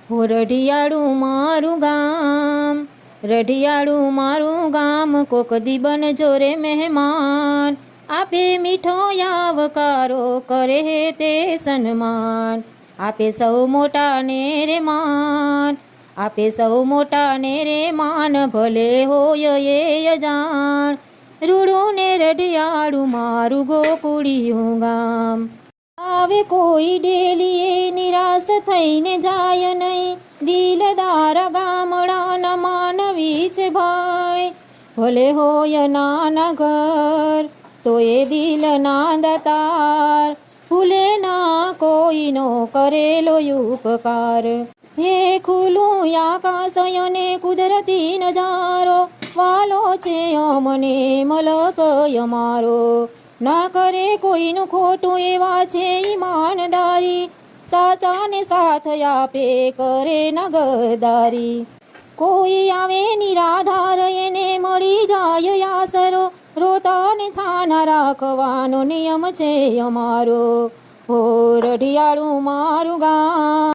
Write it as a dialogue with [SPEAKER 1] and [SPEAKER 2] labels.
[SPEAKER 1] હો રઢિયાળું મારું ગામ, રઢિયાળું મારું ગામ, કોક દી બનજો રે મહેમાન. આપે મીઠો આવકારો કરે તે સન્માન. આપે સૌ મોટાને રે માન, આપે સૌ મોટાને રે માન, ભલે હોય એ અજાણ. રૂડું ને રઢિયાળું મારું ગોકુળિયું ગામ. આવે કોઈ ડેલીએ નિરાશ થઈને જાય નહીં, દિલદાર ગામડાના માનવી છે ભાઈ. ભલે હોય નાના ઘર તો એ દિલના દાતાર, ભૂલે ના કોઈનો કરેલો ઉપકાર. હે ખુલ્લું આકાશ અને કુદરતી નજારો, વાલો છે અમને મલક અમારો. ના કરે કોઈનું ખોટું એવા છે ઈમાનદારી, સાચાને સાથ આપે કરે ના ગદ્દારી. કોઈ આવે નિરાધાર એને મળી જાય આસરો, રોતાને છાના રાખવાનો નિયમ છે અમારો. હો રઢિયાળું મારું ગામ.